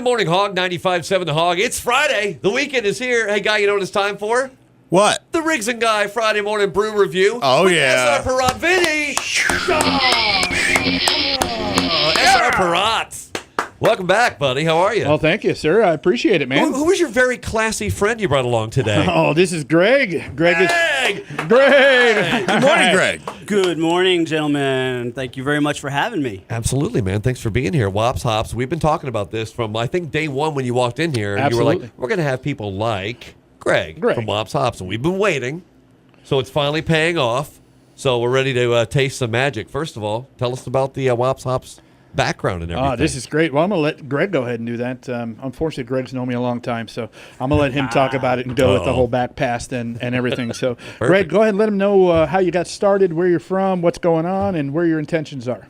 Morning Hog, 95.7 The Hog. It's Friday. The weekend is here. Hey, Guy, you know what it's time for? What? The Riggs and Guy Friday Morning Brew Review. Oh, with yeah. SR Perrott Vinny. SR Perrott. Welcome back, buddy. How are you? Well, thank you, sir. I appreciate it, man. Who was your very classy friend you brought along today? Oh, this is Greg. Greg. Good morning, Greg. Good morning, gentlemen. Thank you very much for having me. Absolutely, man. Thanks for being here. Wops Hops. We've been talking about this from, I think, day one when you walked in here. And you were like, we're going to have people like Greg from Wops Hops. And we've been waiting. So it's finally paying off. So we're ready to taste some magic. First of all, tell us about the Wops Hops background and everything. Oh, this is great. Well, I'm going to let Greg go ahead and do that. Unfortunately, Greg's known me a long time, so I'm going to let him talk about it and go with the whole back past and everything. So, Greg, go ahead and let him know how you got started, where you're from, what's going on, and where your intentions are.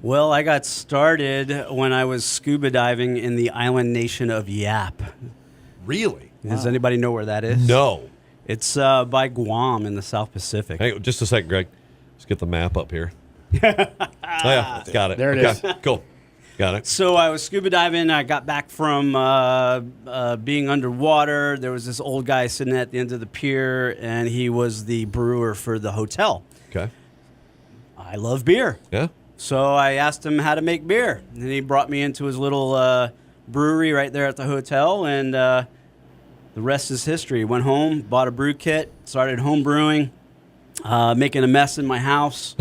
Well, I got started when I was scuba diving in the island nation of Yap. Really? Does anybody know where that is? No. It's by Guam in the South Pacific. Hey, just a second, Greg. Let's get the map up here. Oh, yeah, got it. There it is. Cool. Got it. So I was scuba diving. I got back from being underwater. There was this old guy sitting at the end of the pier, and he was the brewer for the hotel. Okay. I love beer. Yeah. So I asked him how to make beer, and he brought me into his little brewery right there at the hotel, and the rest is history. Went home, bought a brew kit, started home brewing. Making a mess in my house.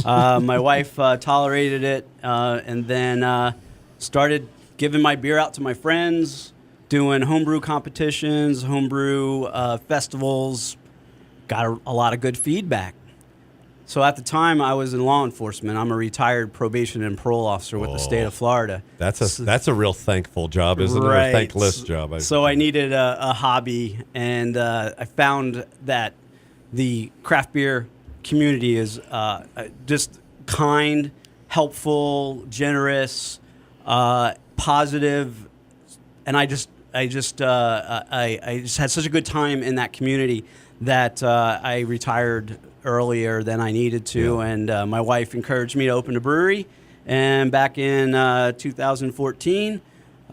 My wife tolerated it, and then started giving my beer out to my friends, doing homebrew competitions, homebrew festivals. Got a lot of good feedback. So at the time, I was in law enforcement. I'm a retired probation and parole officer with the state of Florida. That's a real thankful job, isn't it? Right. A thankless job. So I needed a hobby, and I found that the craft beer community is just kind, helpful, generous, positive, and I just had such a good time in that community that I retired earlier than I needed to, and my wife encouraged me to open a brewery. And back in 2014,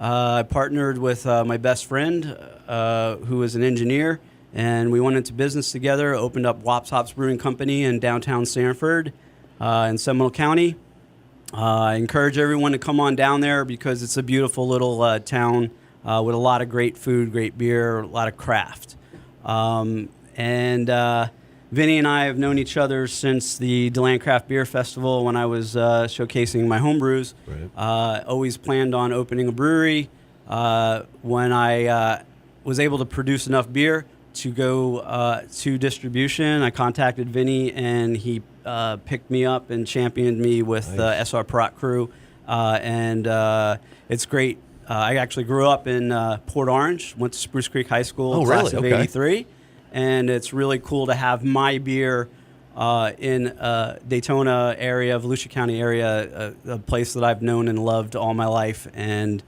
I partnered with my best friend, who is an engineer. And we went into business together, opened up Wops Hops Brewing Company in downtown Sanford in Seminole County. I encourage everyone to come on down there because it's a beautiful little town with a lot of great food, great beer, a lot of craft. And Vinny and I have known each other since the DeLand Craft Beer Festival when I was showcasing my home brews. Right. Always planned on opening a brewery. When I was able to produce enough beer to go to distribution, I contacted Vinny, and he picked me up and championed me with the SR Perrott crew. And it's great. I actually grew up in Port Orange, went to Spruce Creek High School, class of 83. And it's really cool to have my beer in Daytona area, Volusia County area, a place that I've known and loved all my life. And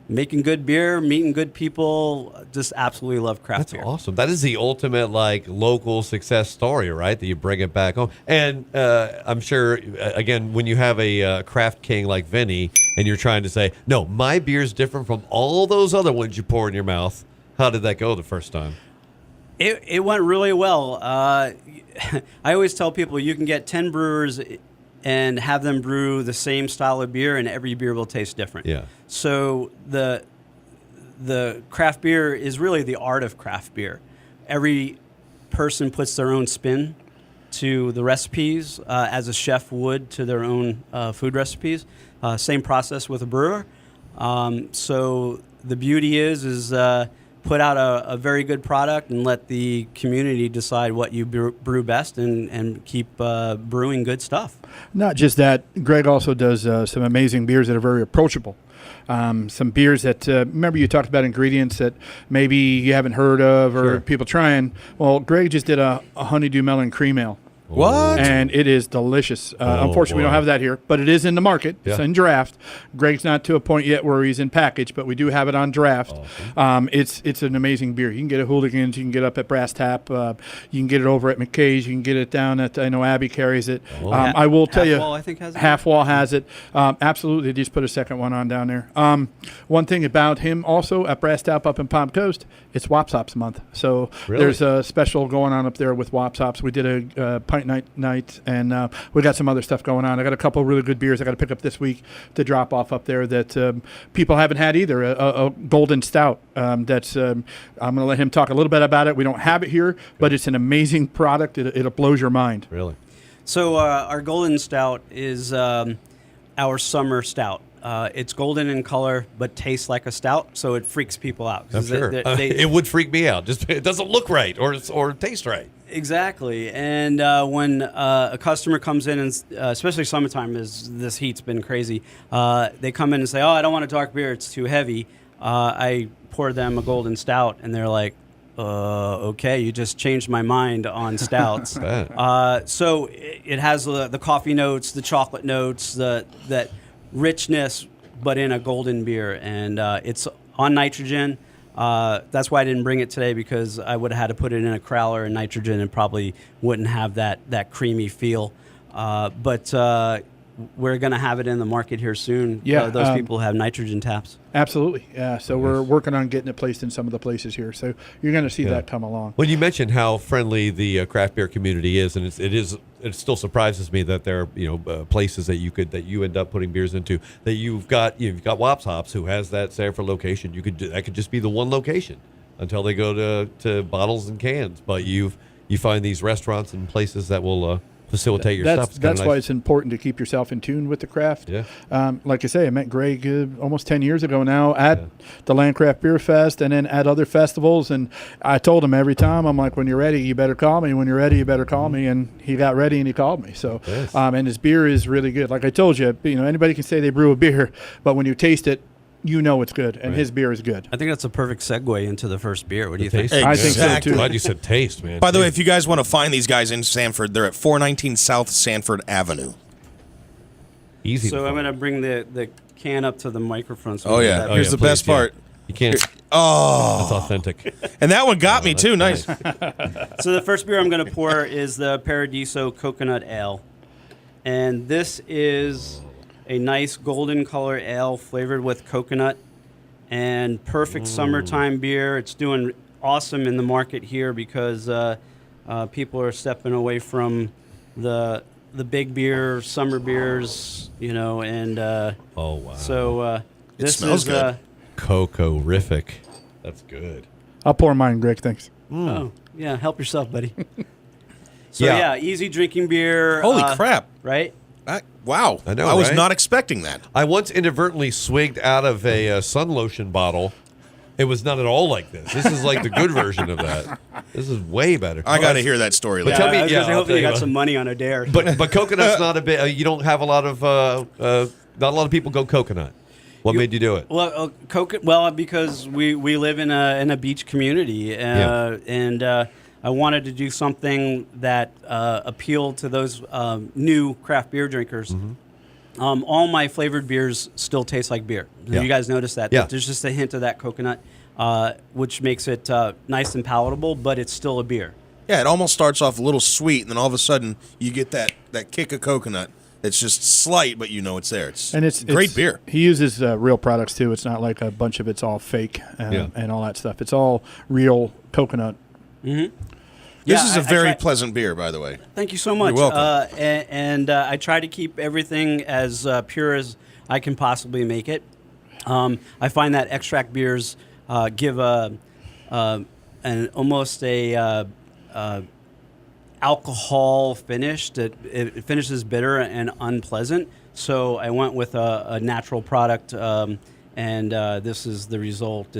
making good beer, meeting good people, just absolutely love craft beer. That's awesome. That is the ultimate local success story, right? That you bring it back home. And I'm sure, again, when you have a craft king like Vinny and you're trying to say, no, my beer's different from all those other ones you pour in your mouth, how did that go the first time? It went really well. I always tell people you can get 10 brewers and have them brew the same style of beer, and every beer will taste different. Yeah. So the craft beer is really the art of craft beer. Every person puts their own spin to the recipes, as a chef would to their own food recipes. Same process with a brewer. So the beauty is put out a very good product and let the community decide what you brew best, and keep brewing good stuff. Not just that, Greg also does some amazing beers that are very approachable. Some beers that, remember you talked about ingredients that maybe you haven't heard of or people trying. Well, Greg just did a honeydew melon cream ale. What? And it is delicious. Unfortunately, we don't have that here, but it is in the market. Yeah. It's in draft. Greg's not to a point yet where he's in package, but we do have it on draft. It's an amazing beer. You can get it at Hooligans. You can get it up at Brass Tap. You can get it over at McKay's. You can get it down at, I know Abby carries it. I will tell you, Half Wall, I think, has it. Half Wall has it. Absolutely. They just put a second one on down there. One thing about him also at Brass Tap up in Palm Coast, it's Wops Hops month. So there's a special going on up there with Wops Hops. We did a pint night, and we got some other stuff going on. I got a couple of really good beers I got to pick up this week to drop off up there that people haven't had either. A golden stout. I'm going to let him talk a little bit about it. We don't have it here, but it's an amazing product. It blows your mind. Really? So our golden stout is our summer stout. It's golden in color, but tastes like a stout, so it freaks people out. I'm sure. It would freak me out. Just it doesn't look right or taste right. Exactly. And when a customer comes in, and especially summertime, as this heat's been crazy, they come in and say, "Oh, I don't want a dark beer; it's too heavy." I pour them a golden stout, and they're like, okay, you just changed my mind on stouts. So it has the coffee notes, the chocolate notes, that richness, but in a golden beer, and it's on nitrogen. That's why I didn't bring it today, because I would have had to put it in a crowler and nitrogen and probably wouldn't have that creamy feel. But we're going to have it in the market here soon. Yeah, those people have nitrogen taps. Absolutely. Yeah. So we're working on getting it placed in some of the places here. So you're going to see that come along. Well, you mentioned how friendly the craft beer community is, and it still surprises me that there are places that you end up putting beers into that you've got Wops Hops, who has that Sanford location. That could just be the one location until they go to bottles and cans. But you find these restaurants and places that will facilitate your stuff. That's why it's important to keep yourself in tune with the craft. Yeah. Like I say, I met Greg almost 10 years ago now at the Land Craft Beer Fest and then at other festivals. And I told him every time, I'm like, when you're ready, you better call me. When you're ready, you better call me. And he got ready and he called me. So, and his beer is really good. Like I told you, anybody can say they brew a beer, but when you taste it, you know it's good, and his bear is good. I think that's a perfect segue into the first beer. What do you think? Exactly. I think so, too. Glad you said taste, man. By the way, if you guys want to find these guys in Sanford, they're at 419 South Sanford Avenue. Easy. So I'm going to bring the can up to the microphone. So Here's the best part. You can't. Oh, That's authentic. And that one got me too. Nice. So the first beer I'm going to pour is the Paradiso Coconut Ale, and this is a nice golden color ale flavored with coconut, and perfect summertime beer. It's doing awesome in the market here because people are stepping away from the big beer, summer beers, and Oh wow. so this smells is good. Coco-rific. That's good. I'll pour mine, Greg. Thanks. Oh yeah, help yourself, buddy. So easy drinking beer. Holy crap. Right? Wow. I know, I was right? not expecting that. I once inadvertently swigged out of a sun lotion bottle. It was not at all like this. This is like the good version of that. This is way better. I got to hear that story But later. tell me- I was yeah, gonna say, I'll hopefully you tell you got what. some money on a dare. But coconut's not a bit. You don't have a lot of. Not a lot of people go coconut. What made you do it? Well, because we live in a beach community, and I wanted to do something that appealed to those new craft beer drinkers. All my flavored beers still taste like beer. Yeah. You guys notice that? Yeah. There's just a hint of that coconut, which makes it nice and palatable, but it's still a beer. Yeah, it almost starts off a little sweet, and then all of a sudden you get that kick of coconut. It's just slight, but you know it's there. It's great beer. He uses real products too. It's not like a bunch of it's all fake and all that stuff. It's all real coconut. This Yeah, is a I very tried- pleasant beer, by the way. Thank you so much. You're welcome. And I try to keep everything as pure as I can possibly make it. I find that extract beers give almost a alcohol finish that it finishes bitter and unpleasant. So I went with a natural product, and this is the result.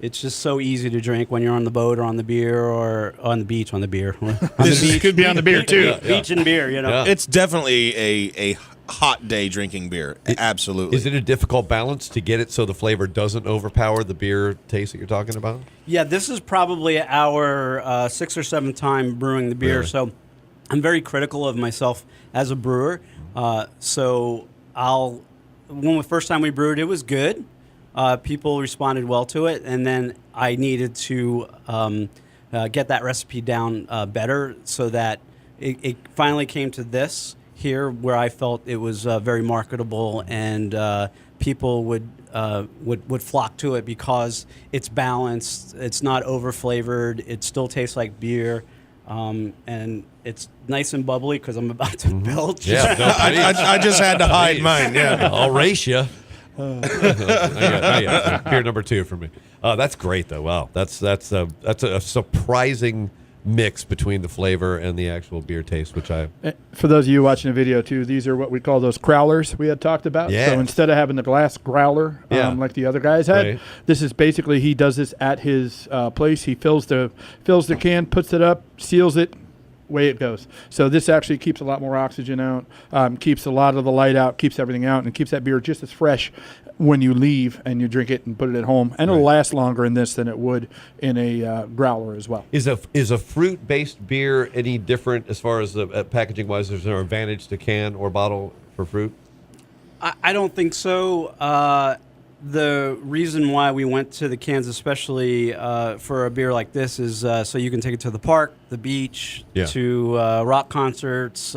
It's just so easy to drink when you're on the boat or on the beer or on the beach. On the beer, This could be on the beer too. beach and beer. Yeah. It's definitely a hot day drinking beer. Absolutely. Is it a difficult balance to get it so the flavor doesn't overpower the beer taste that you're talking about? Yeah, this is probably our 6th or 7th time brewing the beer. Really? So I'm very critical of myself as a brewer. So when the first time we brewed, it was good. People responded well to it, and then I needed to get that recipe down better so that it finally came to this here where I felt it was very marketable and people would flock to it because it's balanced, it's not over flavored, it still tastes like beer, and it's nice and bubbly because I'm about to belch. Yeah, no, I just had to hide mine. Yeah, I'll race you. Beer number 2 for me. That's great though. Wow, that's a surprising mix between the flavor and the actual beer taste, which for those of you watching the video too, these are what we call those crowlers we had talked about. Yeah. So instead of having the glass growler like the other guys had, right. This is basically, he does this at his place. He fills the can, puts it up, seals it, way it goes. So this actually keeps a lot more oxygen out, keeps a lot of the light out, keeps everything out, and keeps that beer just as fresh when you leave and you drink it and put it at home. And it'll last longer in this than it would in a growler as well. Is a fruit-based beer any different as far as packaging wise? Is there an advantage to can or bottle for fruit? I don't think so. The reason why we went to the cans, especially for a beer like this, is so you can take it to the park, the beach, to rock concerts,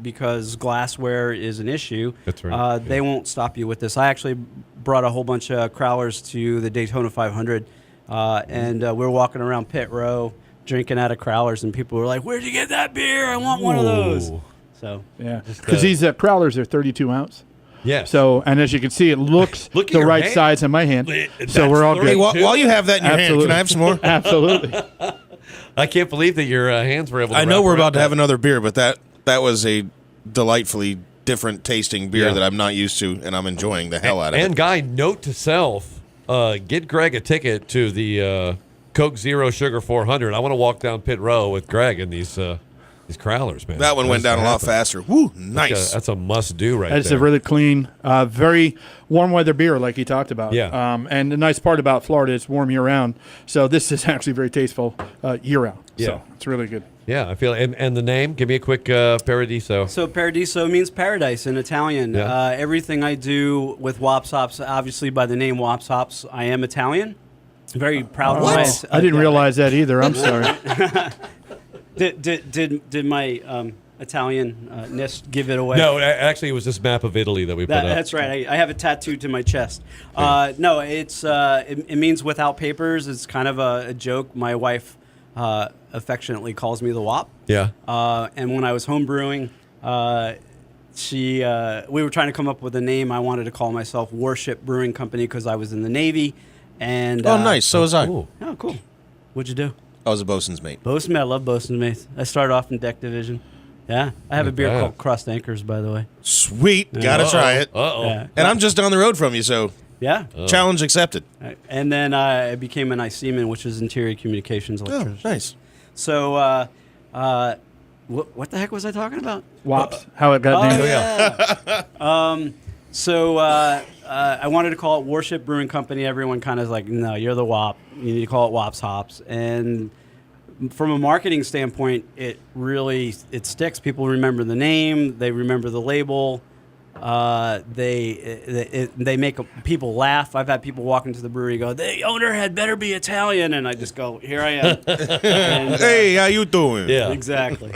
because glassware is an issue. That's right. They won't stop you with this. I actually brought a whole bunch of crowlers to the Daytona 500, and we were walking around pit row drinking out of crowlers, and people were like, "Where'd you get that beer? I want one of those." So yeah, because these crowlers are 32 ounce. Yeah. So, and as you can see, it looks Look at the your right hand. size in my hand. That's So we're all good. Hey, while you have that in your hand, can I have some more? Absolutely. I can't believe that your hands were able to I know wrap we're around about to that. have another beer, but that was a delightfully different tasting beer that I'm not used to, and I'm enjoying the hell out of it. And Guy, note to self, get Greg a ticket to the Coke Zero Sugar 400. I want to walk down pit row with Greg in these crowlers, man. That one went down a lot faster. Woo, nice. That's a must-do right It's there. a really clean, very warm weather beer, like he talked about. Yeah. And the nice part about Florida is warm year round. So this is actually very tasteful year round. Yeah. So it's really good. Yeah, I feel and the name. Give me a quick Paradiso. So Paradiso means paradise in Italian. Yeah. Everything I do with Wops Hops, obviously by the name Wops Hops, I am Italian. Very proud of my. I didn't realize that either. I'm sorry. Did my Italian-ness give it away? No, actually, it was this map of Italy that we put up. That's right. I have it tattooed to my chest. No, it means without papers. It's kind of a joke. My wife affectionately calls me the WAP. Yeah. And when I was home brewing, we were trying to come up with a name. I wanted to call myself Warship Brewing Company because I was in the Navy. And nice. So was I. Cool. Oh, cool. What'd you do? I was a bosun's mate. Bosun mate. I love bosun mates. I started off in deck division. Yeah. I have a beer called Crossed Anchors, by the way. Sweet. Gotta try it. Uh-oh. Yeah. And I'm just down the road from you, so Yeah. challenge accepted. And then I became an ICMan, which is Interior Communications Electrician. Oh, nice. So, what the heck was I talking about? WAPs, how it got named. Yeah. So I wanted to call it Warship Brewing Company. Everyone kind of is like, no, you're the WAP. You need to call it Wops Hops. And from a marketing standpoint, it sticks. People remember the name. They remember the label. They make people laugh. I've had people walk into the brewery and go, the owner had better be Italian. And I just go, here I am. And, Hey, how you doing? Yeah. Exactly.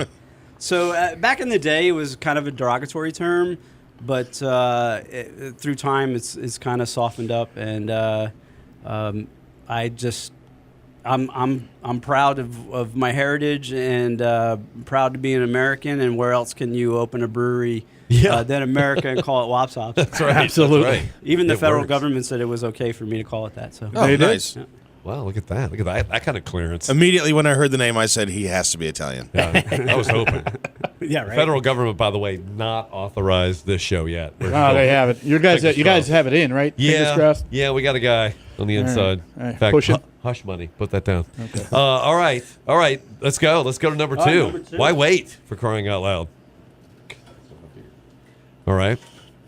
So back in the day, it was kind of a derogatory term, but through time, it's kind of softened up, and I'm proud of my heritage and proud to be an American. And where else can you open a brewery than America and call it Wops Hops? That's right. Absolutely. That's right. Even the It federal works. government said it was okay for me to call it that. So Oh, They did? nice. Yeah. Wow, look at that. Look at that. That kind of clearance. Immediately when I heard the name, I said he has to be Italian. Yeah, I was hoping. yeah, The right. federal government, by the way, not authorized this show yet. We're Oh, still- they have it. You guys have it in, right? Fingers Yeah, crossed. yeah, we got a guy on the inside. All right. In fact, Push it. hush money. Put that down. Okay. All right. Let's go. Let's go to number All right, two. number two. Why wait, for crying out loud? All right.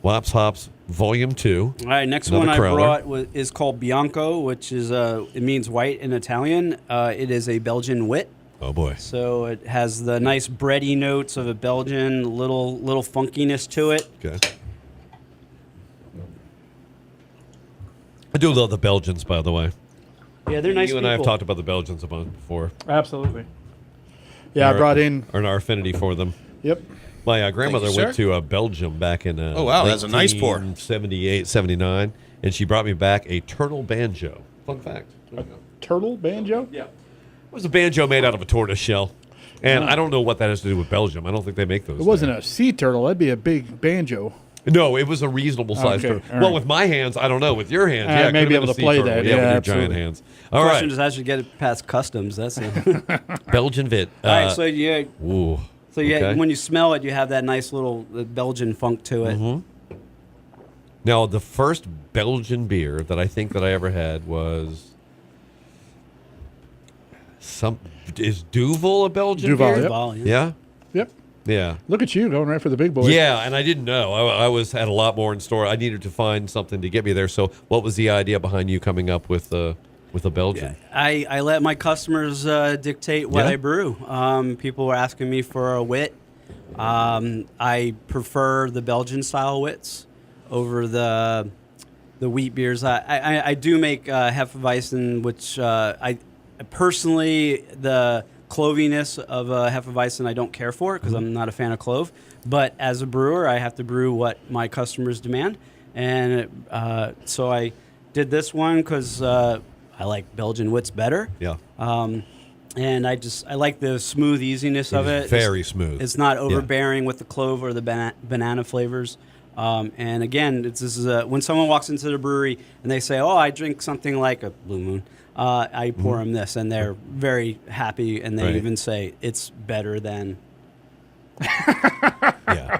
Wops Hops Volume 2. All right, next Another one I crowler. brought is called Bianco, which is it means white in Italian. It is a Belgian wit. Oh boy! So it has the nice bready notes of a Belgian, little funkiness to it. Okay. I do love the Belgians, by the way. Yeah, they're nice You and people. I have talked about the Belgians a bunch before. Absolutely. Yeah, I brought in. Or our affinity for them. Yep. My grandmother Thank you, went to Belgium back in Oh, wow, that's a nice pour. 78, 79, and she brought me back a turtle banjo. Fun fact. Turtle banjo? Yeah. It was a banjo made out of a tortoise shell. And I don't know what that has to do with Belgium. I don't think they make those. It wasn't a sea turtle. That'd be a big banjo. No, it was a reasonable size turtle. all Well, right. with my hands, I don't know. With your hands, I it may could be have able been a to play sea turtle. that. Yeah, Yeah, with your absolutely. giant hands. All Question right. is, how'd you get it past customs? That's it. Belgian Vit. All right, so yeah. Ooh. So yeah, Okay. when you smell it, you have that nice little Belgian funk to it. Mm-hmm. Now, the first Belgian beer that I think that I ever had was is Duvel a Belgian Duvel, beer? yep. Duvel, Yeah. Yep. Yeah. Look at you going right for the big boys. Yeah, and I didn't know. I had a lot more in store. I needed to find something to get me there. So, what was the idea behind you coming up with a Belgian? I let my customers dictate what Yeah? I brew. People were asking me for a wit. I prefer the Belgian style wits over the wheat beers. I do make Hefeweizen, which I personally, the cloviness of Hefeweizen I don't care for because I'm not a fan of clove. But as a brewer, I have to brew what my customers demand. And so I did this one because I like Belgian wits better. Yeah. And I like the smooth easiness of it. Very smooth. It's not overbearing with the clove or the banana flavors. And again, this is when someone walks into the brewery and they say, "Oh, I drink something like a Blue Moon," I pour them this, and they're very happy, and they Right. even say it's better than. Yeah.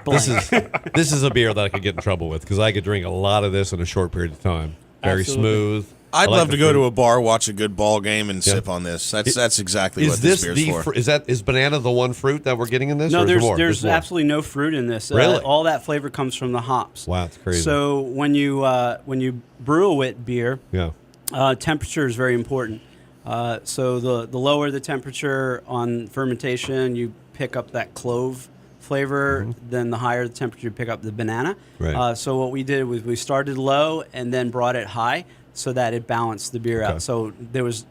This is a beer that I could get in trouble with because I could drink a lot of this in a short period of time. Very Absolutely. smooth. I'd I like love the to go to fruit. a bar, watch a good ball game, and sip on this. That's exactly what this beer's for. Is banana the one fruit that we're getting in this? No, or is there more? there's more? absolutely no fruit in this. Really? All that flavor comes from the hops. Wow, it's crazy. So when you brew a wit beer, Yeah. temperature is very important. So the lower the temperature on fermentation, you pick up that clove flavor. Then the higher the temperature, you pick up the banana. Right. So what we did was we started low and then brought it high so that it balanced the beer out. So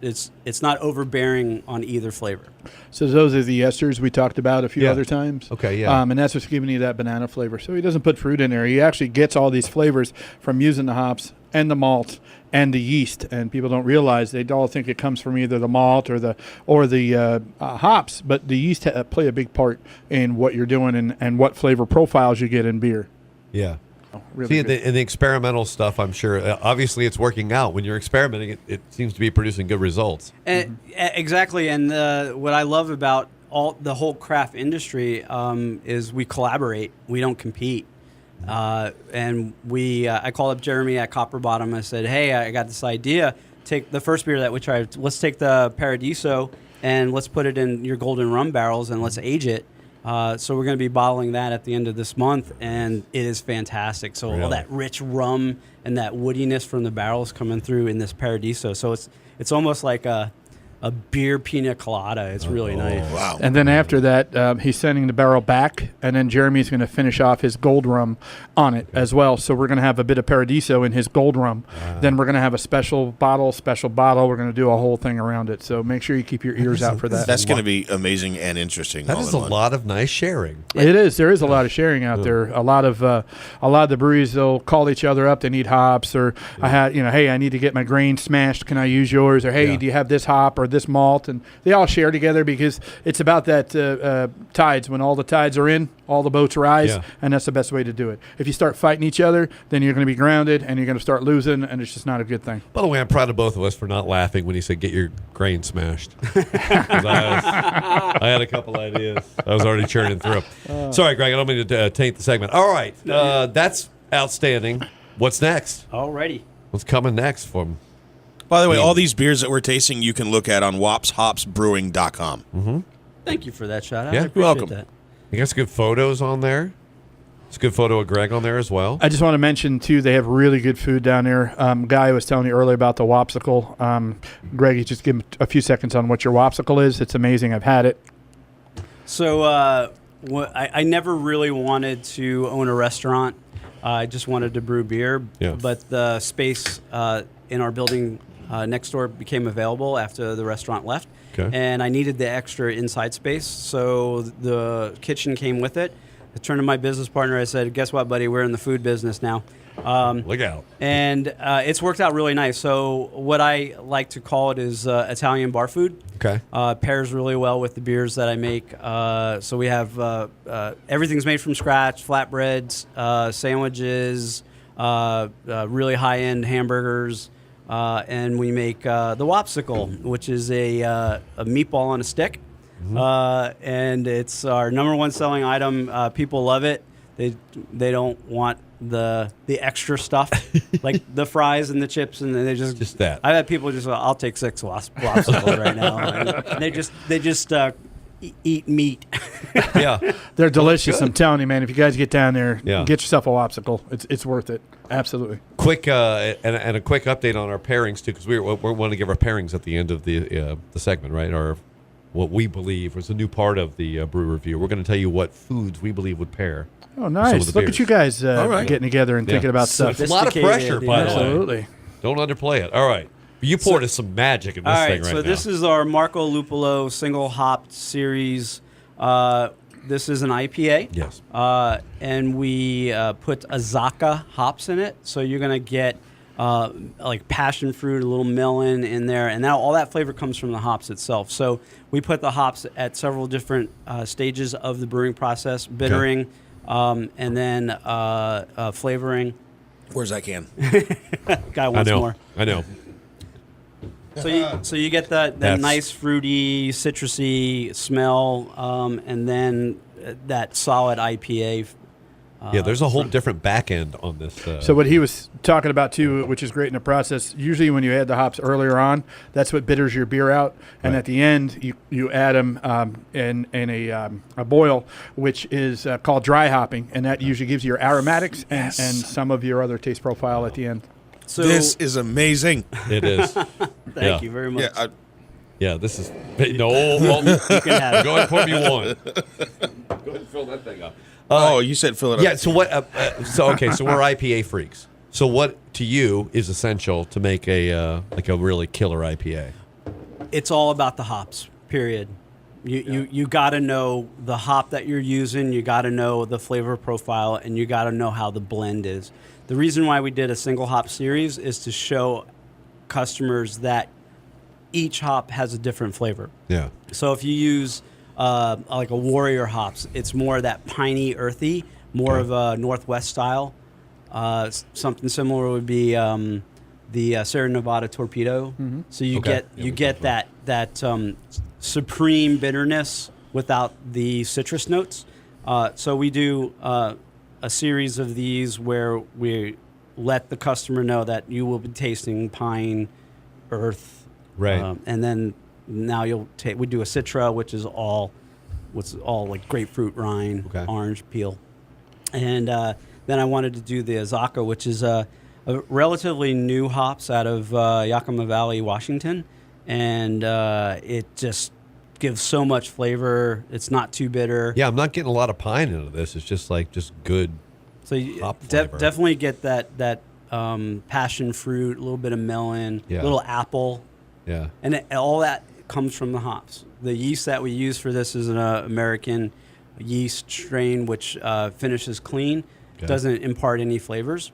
it's not overbearing on either flavor. So those are the esters we talked about a few other times. Okay, yeah. And that's what's giving you that banana flavor. So he doesn't put fruit in there. He actually gets all these flavors from using the hops and the malt and the yeast. And people don't realize, they all think it comes from either the malt or the hops, but the yeast play a big part in what you're doing and what flavor profiles you get in beer. Yeah. Really See, good. in the experimental stuff, I'm sure, obviously it's working out. When you're experimenting, it seems to be producing good results. Exactly, and what I love about the whole craft industry is we collaborate. We don't compete. And I called up Jeremy at Copper Bottom. I said, "Hey, I got this idea. Take the first beer that we tried. Let's take the Paradiso and let's put it in your golden rum barrels and let's age it." So we're going to be bottling that at the end of this month, and it is fantastic. So all that rich rum and that woodiness from the barrels coming through in this Paradiso. So it's almost like a beer pina colada. It's really nice. Wow. And then after that, he's sending the barrel back, and then Jeremy's going to finish off his gold rum on it as well. So we're going to have a bit of Paradiso in his gold rum. Then we're going to have a special bottle. We're going to do a whole thing around it. So make sure you keep your ears out for that. That's going to be amazing and interesting. That all is in a one. lot of nice sharing. It is. There is a lot of sharing out there. A lot of the breweries, they'll call each other up. They need hops, or hey, I need to get my grain smashed. Can I use yours? Or hey, do you have this hop or this malt? And they all share together because it's about that tides. When all the tides are in, all the boats rise, and that's the best way to do it. If you start fighting each other, then you're going to be grounded and you're going to start losing, and it's just not a good thing. By the way, I'm proud of both of us for not laughing when he said, "Get your grain smashed." 'Cause I had a couple ideas. I was already churning through. Sorry, Greg. I don't mean to taint the segment. All right, that's outstanding. What's next? Alrighty. What's coming next from? By the way, all these beers that we're tasting, you can look at on wopshopsbrewing.com. Thank you for that shout out. Yeah, I you're appreciate welcome. that. You got some good photos on there. It's a good photo of Greg on there as well. I just want to mention, too, they have really good food down there. Guy was telling you earlier about the Wopsicle. Greg, you just give him a few seconds on what your Wopsicle is. It's amazing. I've had it. So I never really wanted to own a restaurant. I just wanted to brew beer. Yeah. But the space in our building next door became available after the restaurant left. Okay. And I needed the extra inside space. So the kitchen came with it. I turned to my business partner. I said, guess what, buddy? We're in the food business now. Look out. And it's worked out really nice. So what I like to call it is Italian bar food. Okay. Pairs really well with the beers that I make. So we have everything's made from scratch, flatbreads, sandwiches, really high-end hamburgers, and we make the Wopsicle, which is a meatball on a stick. And it's our number one selling item. People love it. They don't want the extra stuff like the fries and the chips, and they just that. I've had people just I'll take 6 Wopsicles right now. And they just eat meat. Yeah, they're delicious. I'm telling you, man. If you guys get down there, Yeah. get yourself a Wopsicle. It's worth it. Absolutely. Quick and a quick update on our pairings too, because we want to give our pairings at the end of the segment, right? Or what we believe was a new part of the brew review. We're going to tell you what foods we believe would pair. Oh, nice. Look at you guys getting together and thinking about stuff. It's a lot of pressure, by the way. Absolutely. Don't underplay it. All right. You poured us some magic in this thing right now. So this is our Marco Luppolo single hopped series. This is an IPA. Yes. And we put Azacca hops in it. So you're going to get like passion fruit, a little melon in there. And now all that flavor comes from the hops itself. So we put the hops at several different stages of the brewing process, bittering, and then flavoring. Where's that can? Guy wants more. I know. So you get that nice fruity, citrusy smell, and then that solid IPA. There's a whole different back end on this. So what he was talking about too, which is great in the process, usually when you add the hops earlier on, that's what bitters your beer out, and at the end you add them in a boil, which is called dry hopping, and that usually gives you your aromatics and some of your other taste profile at the end. So this is amazing. It is. Thank you very much. This is no. Well, you can have it. Go ahead and pour me one. Go ahead and fill that thing up. You said fill it up. Yeah. So what? So we're IPA freaks. So what to you is essential to make a really killer IPA? It's all about the hops. Period. You got to know the hop that you're using. You got to know the flavor profile, and you got to know how the blend is. The reason why we did a single hop series is to show customers that each hop has a different flavor. Yeah. So if you use like a Warrior hops, it's more that piney, earthy, more of a Northwest style. Something similar would be the Sierra Nevada Torpedo. Mm-hmm. So you get that supreme bitterness without the citrus notes. So we do a series of these where we let the customer know that you will be tasting pine, earth, right, and then now we do a Citra, which is all like grapefruit rind, orange peel, and then I wanted to do the Azacca, which is a relatively new hops out of Yakima Valley, Washington, and it just gives so much flavor. It's not too bitter. Yeah, I'm not getting a lot of pine into this. It's just good. So you definitely get that passion fruit, a little bit of melon, a little apple. Yeah. And all that comes from the hops. The yeast that we use for this is an American yeast strain, which finishes clean, doesn't impart any flavors.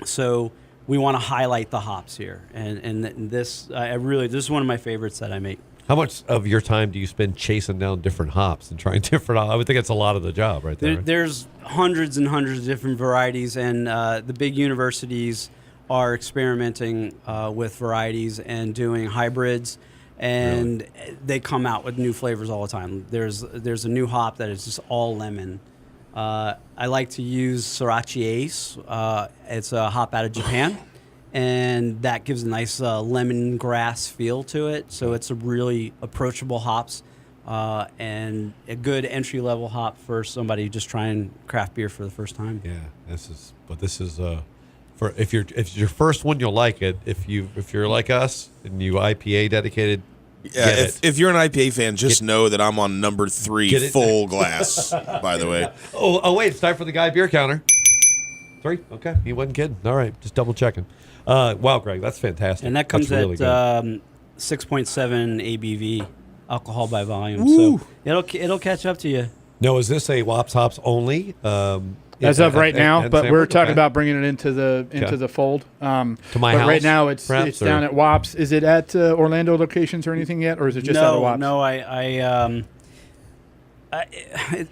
So we want to highlight the hops here. And this is one of my favorites that I make. How much of your time do you spend chasing down different hops and trying different hops? I would think it's a lot of the job right there. There's hundreds and hundreds of different varieties, and the big universities are experimenting with varieties and doing hybrids, and they come out with new flavors all the time. There's a new hop that is just all lemon. I like to use Sorachi Ace. It's a hop out of Japan, and that gives a nice lemongrass feel to it. So it's a really approachable hops. and a good entry-level hop for somebody just trying craft beer for the first time. Yeah, this is for if it's your first one, you'll like it. If you're like us and you IPA dedicated, yeah. If you're an IPA fan, just know that I'm on number 3 full glass. By the way. Oh wait, it's time for the guy beer counter. 3. Okay, he wasn't kidding. All right, just double checking. Wow, Greg, that's fantastic. And that comes really at 6.7 ABV alcohol by volume. Woo. So it'll catch up to you. No, is this a Wops Hops only? As of right now, but Sanford? we're talking about bringing it into the fold. To my house. Right now, it's perhaps, down at Wops. Is it at Orlando locations or anything yet, or is it just out of Wops? No,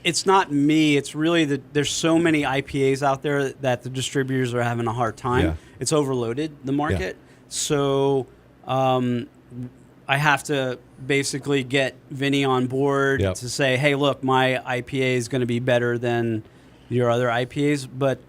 it's not me. It's really there's so many IPAs out there that the distributors are having a hard time. Yeah. It's overloaded, the market. Yeah. So I have to basically get Vinny on board to say, hey, look, my IPA is going to be better than your other IPAs, but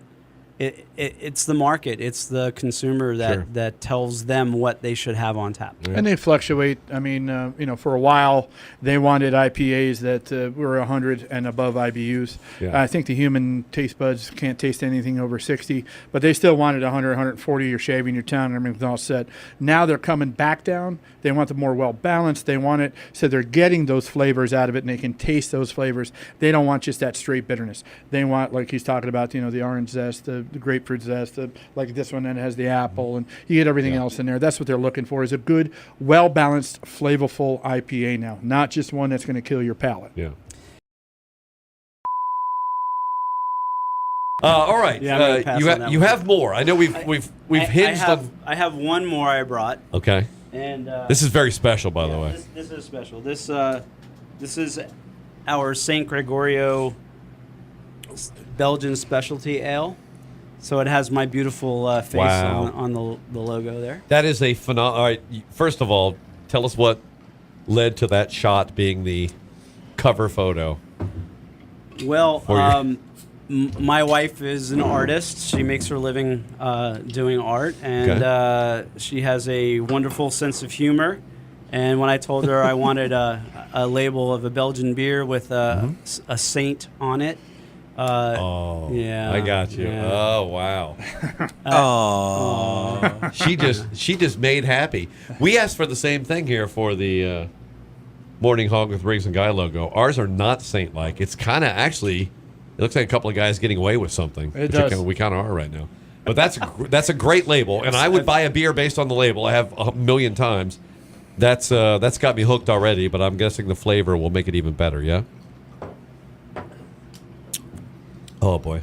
it's the market, it's the consumer that tells them what they should have on tap. And they fluctuate. I mean, for a while they wanted IPAs that were 100 and above IBUs. Yeah. I think the human taste buds can't taste anything over 60, but they still wanted 100, 140. You're shaving your tongue and everything's all set. Now they're coming back down. They want the more well balanced. They want it so they're getting those flavors out of it and they can taste those flavors. They don't want just that straight bitterness. They want, like he's talking about, the orange zest, the grapefruit zest, like this one, and it has the apple, and you get everything else in there. That's what they're looking for, is a good, well-balanced, flavorful IPA now, not just one that's going to kill your palate. Yeah. All right. You have more. I know we've hinged on. I have one more I brought. Okay. And this is very special, by the way. This is special. This is our St. Gregorio Belgian specialty ale. So it has my beautiful face on the logo there. That is a phenomenal. All right. First of all, tell us what led to that shot being the cover photo. Well, my wife is an artist. She makes her living doing art, and she has a wonderful sense of humor. And when I told her I wanted a label of a Belgian beer with a saint on it, I got you. Yeah. Oh, wow. Oh, she just made happy. We asked for the same thing here for the Morning Hog with Riggs and Guy logo. Ours are not saint-like. It's kind of actually, it looks like a couple of guys getting away with something. It does. We kind of are right now. But that's a great label, and I would buy a beer based on the label. I have a million times. That's got me hooked already, but I'm guessing the flavor will make it even better, yeah? Oh, boy.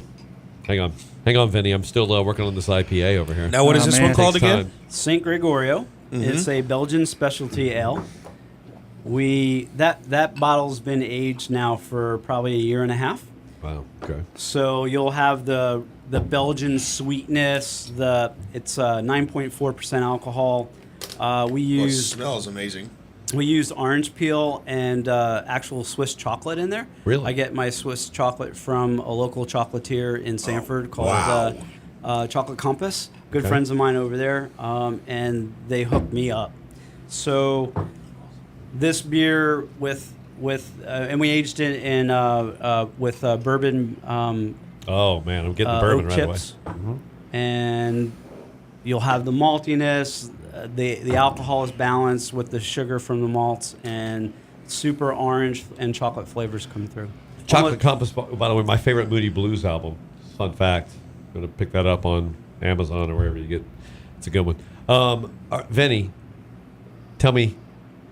Hang on, Vinny. I'm still working on this IPA over here. Now, what is this one called again? St. Gregorio. It's a Belgian specialty ale. That bottle's been aged now for probably a year and a half. Wow. Okay. So you'll have the Belgian sweetness. It's 9.4% alcohol. It smells amazing. We used orange peel and actual Swiss chocolate in there. Really? I get my Swiss chocolate from a local chocolatier in Sanford called Chocolate Compass. Good friends of mine over there, and they hooked me up. So this beer and we aged it in with bourbon. Oh man, I'm getting the bourbon oak right chips, away. Mm-hmm. And you'll have the maltiness. The alcohol is balanced with the sugar from the malts, and super orange and chocolate flavors come through. Chocolate Compass, by the way, my favorite Moody Blues album. Fun fact. I'm going to pick that up on Amazon or wherever you get. It's a good one. Vinny, tell me,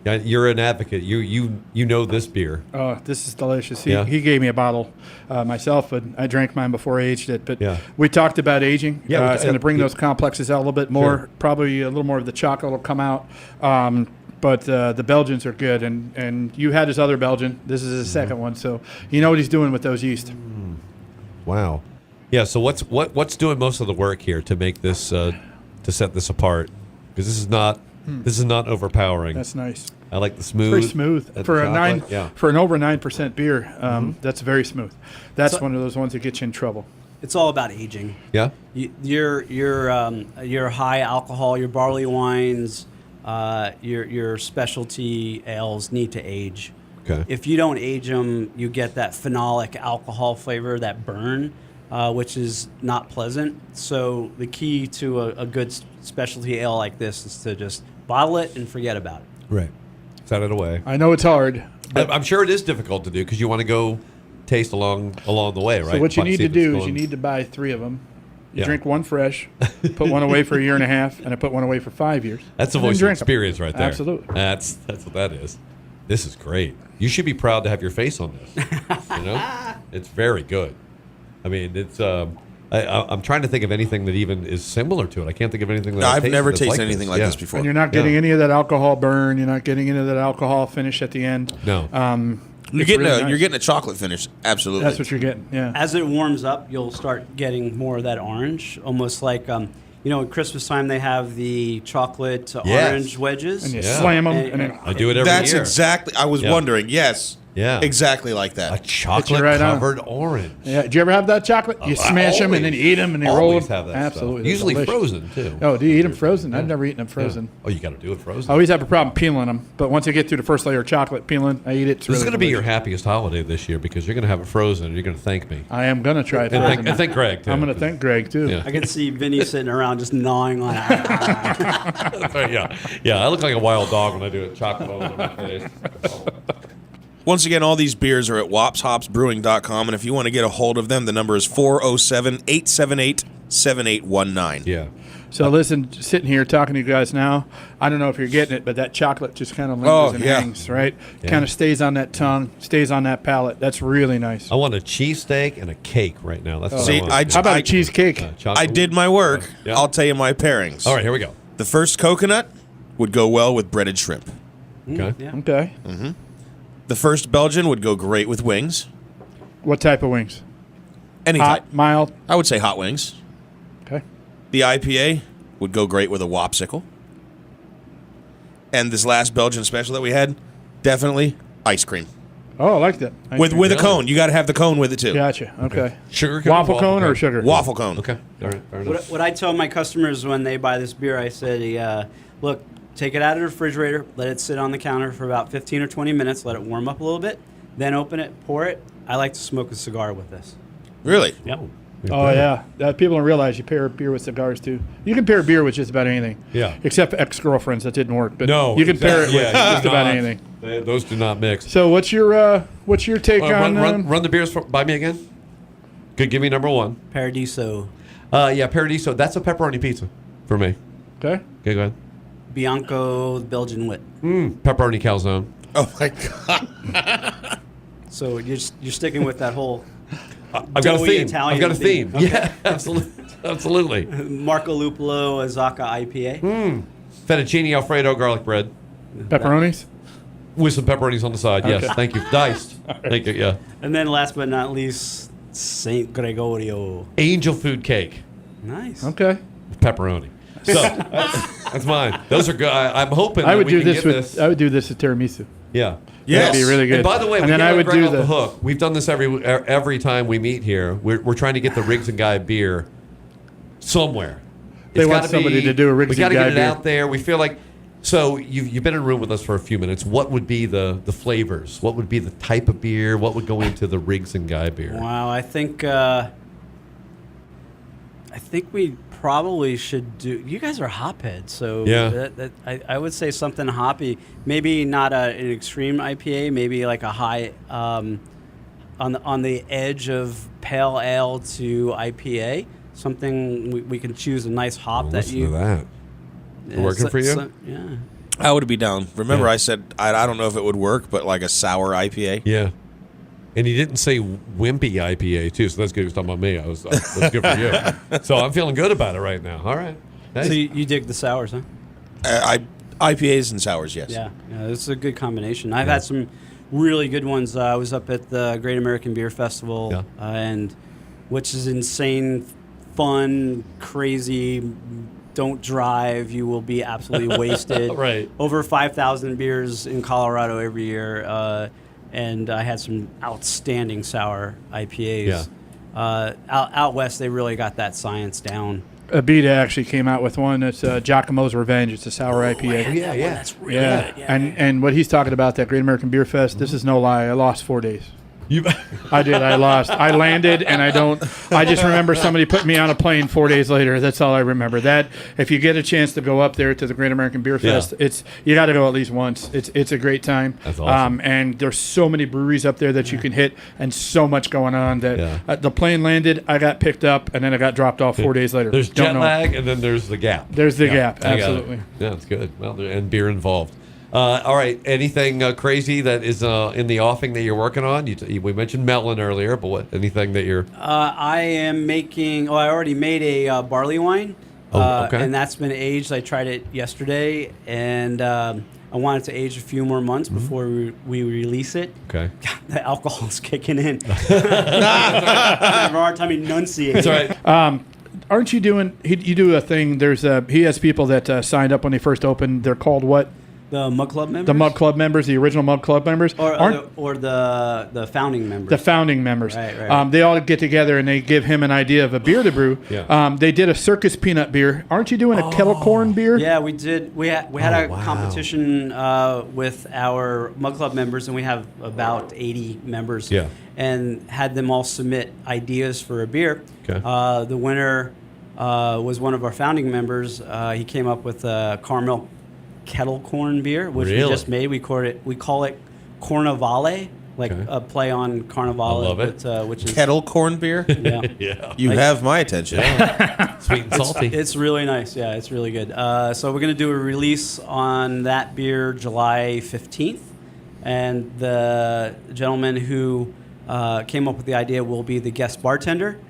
you're an advocate. You know this beer. Oh, this is delicious. He gave me a bottle myself, but I drank mine before I aged it. But we talked about aging. It's going to bring those complexes out a little bit more. Sure. Probably a little more of the chocolate will come out. But the Belgians are good. And you had his other Belgian. This is his second one. So you know what he's doing with those yeast. Wow. Yeah, so what's doing most of the work here to make this to set this apart? Because this is not overpowering. That's nice. I like the smooth. It's very smooth for an over 9% beer. That's very smooth. That's one of those ones that gets you in trouble. It's all about aging. Yeah. Your high alcohol, your barley wines, your specialty ales need to age. Okay. If you don't age them, you get that phenolic alcohol flavor, that burn, which is not pleasant. So the key to a good specialty ale like this is to just bottle it and forget about it. Right. Set it away. I know it's hard. I'm sure it is difficult to do because you want to go taste along the way, right? So what you Want need see to if it's do is going- you need to buy 3 of them. You Yeah. drink one fresh, put one away for a year and a half, and I put one away for 5 years. That's the and then voice of drink 'em. experience right there. Absolutely. That's what that is. This is great. You should be proud to have your face on this. You know, it's very good. I mean, it's. I'm trying to think of anything that even is similar to it. I can't think of anything that I've never that's tasted like anything this. like Yeah. this before. And you're not getting any of that alcohol burn. You're not getting any of that alcohol finish at the end. No. You're It's getting really a nice. you're getting a chocolate finish. Absolutely. That's what you're getting. Yeah. As it warms up, you'll start getting more of that orange, almost like at Christmas time they have the chocolate to Yes. orange wedges. And you Yeah. slam them, And- and then I do it every That's year. exactly. I was Yeah. wondering. Yes. Yeah. Exactly like A that. chocolate right on. covered orange. yeah. Do you ever have that chocolate? You I smash them and then always- you eat them and they roll always them. have that stuff. Absolutely. They're Usually delicious. frozen too. Oh, do you eat them frozen? I've never eaten them Yeah. frozen. Oh, you got to do it frozen. I always have a problem peeling them, but once I get through the first layer of chocolate peeling, I eat it. It's This is really going to be your delicious. happiest holiday this year because you're going to have it frozen and you're going to thank me. I am gonna try it. And frozen. thank Greg too. I'm gonna thank Greg too. Yeah. I can see Vinny sitting around just gnawing on it. Yeah. I look like a wild dog when I do it. Chocolate all over my face. Once again, all these beers are at wopshopsbrewing.com, and if you want to get a hold of them, the number is 407-878-7819. Yeah. So listen, sitting here talking to you guys now, I don't know if you're getting it, but that chocolate just kind of lingers and yeah. hangs, right? Yeah. Kind of stays on that tongue, stays on that palate. That's really nice. I want a cheesesteak and a cake right now. That's what See, I want. I- How about a cheesecake? Chocolate. I did my work. Yeah. I'll tell you my pairings. All right, here we go. The first coconut would go well with breaded shrimp. Okay. Yeah. Okay. The first Belgian would go great with wings. What type of wings? Any type. Hot, mild. I would say hot wings. Okay. The IPA would go great with a Wopsicle. And this last Belgian special that we had, definitely ice cream. Oh, I like that. Ice With cream. with a cone. You got to have the cone with it too. Gotcha. Okay. Sugar cone? Waffle cone or sugar? Waffle cone. Okay. All right. Fair enough. What I tell my customers when they buy this beer, I said, look, take it out of the refrigerator, let it sit on the counter for about 15 or 20 minutes, let it warm up a little bit, then open it, pour it. I like to smoke a cigar with this. Really? Yep. Oh yeah. People don't realize you pair beer with cigars too. You can pair beer with just about anything. Yeah. Except for ex-girlfriends, that didn't work. But No. you can pair it exactly. with Yeah, you just do about not. anything. Those do not mix. So what's your take on? Run the beers by me again. Good. Give me number one. Paradiso, Yeah, Paradiso. That's a pepperoni pizza for me. Okay. Okay, go ahead. Bianco, Belgian wit. Pepperoni calzone. Oh my god. So you're sticking with that whole I've got a doughy theme. Italian I've got a theme. theme. Yeah, absolutely. Marco Luppolo, Azacca IPA. Fettuccine Alfredo garlic bread Pepperonis. with some pepperonis on the side. Yes, Okay. thank you. Diced. Thank you. Yeah. And then last but not least, St. Gregorio. Angel food cake. Nice. Okay. With pepperoni. So that's mine. Those are good. I'm hoping I that would we do can this get with. this. I would do this with tiramisu. Yeah. Yes. That'd be really good. And by the way, and we then can I let would Greg do off the the hook. We've done this every time we meet here. We're trying to get the Riggs and Guy beer somewhere. They It's want gotta somebody to do a Riggs We got to and Guy get it beer. out there. We feel like. So you've been in a room with us for a few minutes. What would be the flavors? What would be the type of beer? What would go into the Riggs and Guy beer? Wow, I think we probably should do. You guys are hopheads, so Yeah. I would say something hoppy. Maybe not an extreme IPA. Maybe like a high on the edge of pale ale to IPA. Something we can choose a nice hop Well, that listen you. to that. Yeah, Working for you? Yeah. I would be down. Remember, Yeah. I said I don't know if it would work, but like a sour IPA. Yeah. And he didn't say wimpy IPA too, so that's good. He was talking about me. That's good for you. So I'm feeling good about it right now. All right. Nice. So you dig the sours, huh? IPAs and sours, yes. Yeah, it's a good combination. I've had some really good ones. I was up at the Great American Beer Festival, Yeah. and which is insane, fun, crazy. Don't drive; you will be absolutely wasted. Right. Over 5,000 beers in Colorado every year, and I had some outstanding sour IPAs. Yeah. Out west, they really got that science down. Abita actually came out with one that's Giacomo's Revenge. It's a sour IPA. Yeah. That's really good. Yeah. And what he's talking about, that Great American Beer Fest, this is no lie. I lost 4 days. I did. I lost. I landed, and I just remember somebody put me on a plane 4 days later. That's all I remember. That if you get a chance to go up there to the Great American Beer Fest, you got to go at least once. It's a great time. That's awesome. And there's so many breweries up there that you can hit, and so much going on that the plane landed, I got picked up, and then I got dropped off 4 days later. There's jet lag, and then there's the gap. There's the gap. Absolutely. Yeah, that's good. Well, and beer involved. All right. Anything crazy that is in the offing that you're working on? We mentioned melon earlier, but anything that you're... I am making... I already made a barley wine. Okay. And that's been aged. I tried it yesterday, and I wanted to age a few more months before we release it. Okay. God, the alcohol's kicking in. I have a hard time enunciating. That's right. Aren't you doing... You do a thing. He has people that signed up when they first opened. They're called what? The Mug Club members? The Mug Club members, the original Mug Club members. Or the founding members. The founding members. Right. They all get together and they give him an idea of a beer to brew. Yeah. They did a circus peanut beer. Aren't you doing a kettle corn beer? Yeah, we did. We had a competition with our Mug Club members, and we have about 80 members. Yeah. And had them all submit ideas for a beer. Okay. The winner was one of our founding members. He came up with a caramel kettle corn beer, which we just made. We call it Cornivale, like a play on Carnivale. I love it. Which is Kettle corn beer? Yeah. Yeah. You have my attention. Sweet and salty. It's really nice. Yeah, it's really good. So we're going to do a release on that beer July 15th. And the gentleman who came up with the idea will be the guest bartender.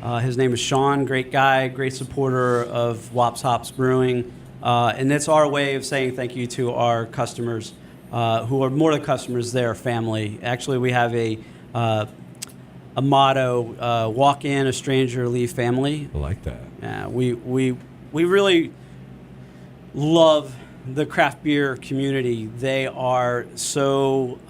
His name is Sean. Great guy, great supporter of Wops Hops Brewing. And it's our way of saying thank you to our customers, who are more than customers, they're family. Actually, we have a motto: walk in, a stranger, leave family. I like that. Yeah, we really love the craft beer community. They are so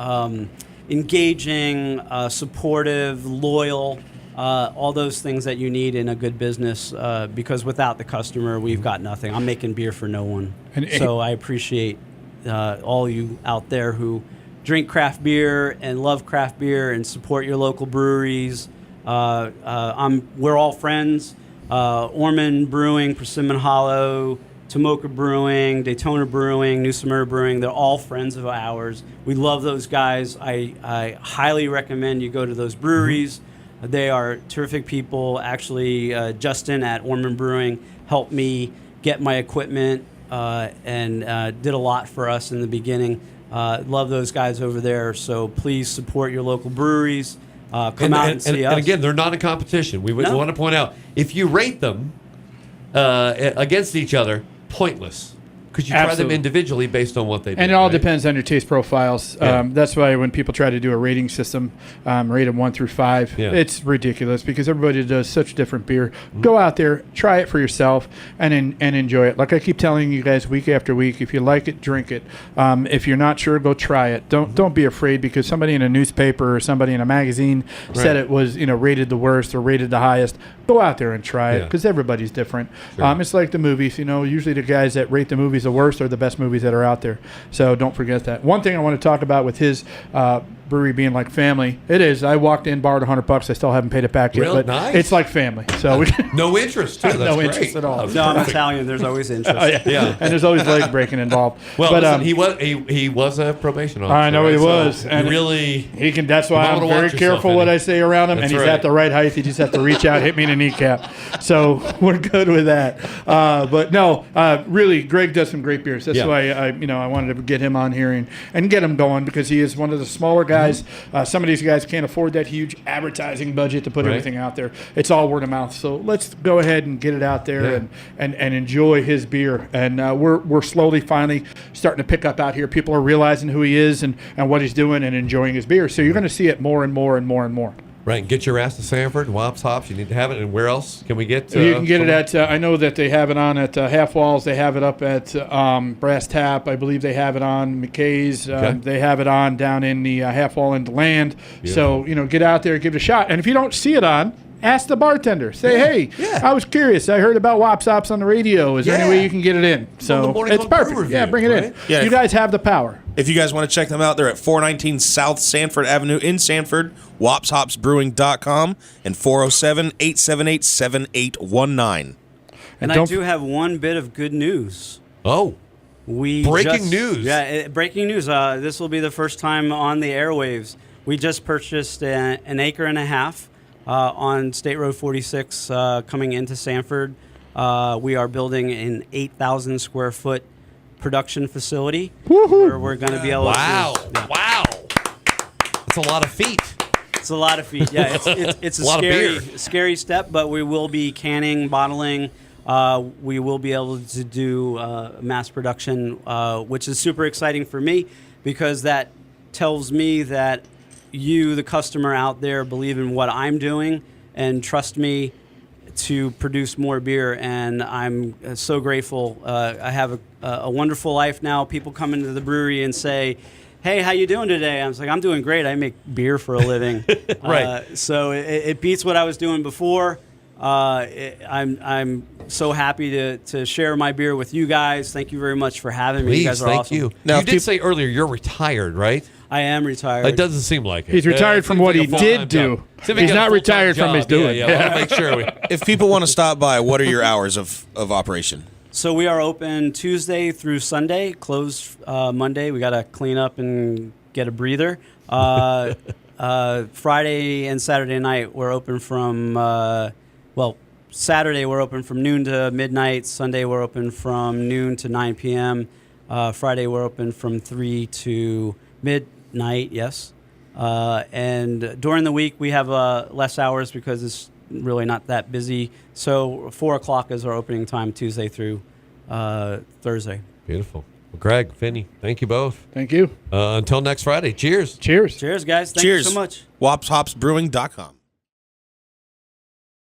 engaging, supportive, loyal. All those things that you need in a good business, because without the customer, we've got nothing. I'm making beer for no one. So I appreciate all you out there who drink craft beer and love craft beer and support your local breweries. We're all friends. Ormond Brewing, Persimmon Hollow, Tomoka Brewing, Daytona Brewing, New Smyrna Brewing, they're all friends of ours. We love those guys. I highly recommend you go to those breweries. They are terrific people. Actually, Justin at Ormond Brewing helped me get my equipment and did a lot for us in the beginning. Love those guys over there. So please support your local breweries. Come out and see us. And again, they're not a competition. We want to point out, if you rate them against each other, pointless. Because you try them individually based on what they do. And it all depends on your taste profiles. Yeah. That's why when people try to do a rating system, rate them 1 through 5, it's ridiculous because everybody does such different beer. Go out there, try it for yourself, and enjoy it. Like I keep telling you guys week after week, if you like it, drink it. If you're not sure, go try it. Don't be afraid because somebody in a newspaper or somebody in a magazine said it was rated the worst or rated the highest. Go out there and try it because everybody's different. Sure. It's like the movies. Usually the guys that rate the movies the worst are the best movies that are out there. So don't forget that. One thing I want to talk about with his brewery being like family, it is. I walked in, borrowed $100. I still haven't paid it back yet. Really? But nice. It's like family. So no interest, too. That's no great. interest at all. No, I'm Italian. There's always interest. Yeah. And there's always leg breaking involved. Well, but, listen, he was a probation officer. I know he was. So and he can. That's why I'm very careful what I say around him. That's and he's at the right height. He just has to reach out, hit me in the kneecap. So we're good with that. But no, really, Greg does some great beers. That's why I wanted to get him on here and get him going because he is one of the smaller guys. Some of these guys can't afford that huge advertising budget to put everything out there. It's all word of mouth. So let's go ahead and get it out there and enjoy his beer. And we're slowly, finally starting to pick up out here. People are realizing who he is and what he's doing and enjoying his beer. So you're going to see it more and more and more and more. Right, get your ass to Sanford, Wops Hops. You need to have it. And where else can we get? You can get it at. I know that they have it on at Half Walls. They have it up at Brass Tap. I believe they have it on McKay's. They have it on down in the Half Wall in the Land. Beautiful. So get out there, give it a shot. And if you don't see it on, ask the bartender. Say, hey, I was curious. I heard about Wops Hops on the radio. Is there any way you can get it in? So it's perfect. Yeah, bring it in. Yeah, you guys have the power. If you guys want to check them out, they're at 419 South Sanford Avenue in Sanford, wopshopsbrewing.com, and 407-878-7819. And I do have one bit of good news. Oh. Breaking news. Yeah, breaking news. This will be the first time on the airwaves. We just purchased an acre and a half on State Road 46 coming into Sanford. We are building an 8,000 square foot production facility where we're going to be able to... Wow. That's a lot of feet. It's a lot of feet. Yeah, it's a scary step, but we will be canning, bottling. We will be able to do mass production, which is super exciting for me because that tells me that you, the customer out there, believe in what I'm doing and trust me to produce more beer. And I'm so grateful. I have a wonderful life now. People come into the brewery and say, hey, how you doing today? I was like, I'm doing great. I make beer for a living. Right. So it beats what I was doing before. I'm so happy to share my beer with you guys. Thank you very much for having me. Please, you guys are thank awesome. you. Now, you did say earlier you're retired, right? I am retired. It doesn't seem like it. He's retired from what he did do. He's not retired from his doing. Yeah. Make sure if people want to stop by, what are your hours of operation? So we are open Tuesday through Sunday, closed Monday. We got to clean up and get a breather. Friday and Saturday night we're open from Saturday we're open from noon to midnight. Sunday we're open from noon to 9 p.m. Friday we're open from 3 to midnight, yes. And during the week we have less hours because it's really not that busy. So 4 o'clock is our opening time Tuesday through Thursday. Beautiful. Well, Greg, Finney, thank you both. Thank you. Until next Friday. Cheers. Cheers. Cheers, guys. Thank you so much. wopshopsbrewing.com.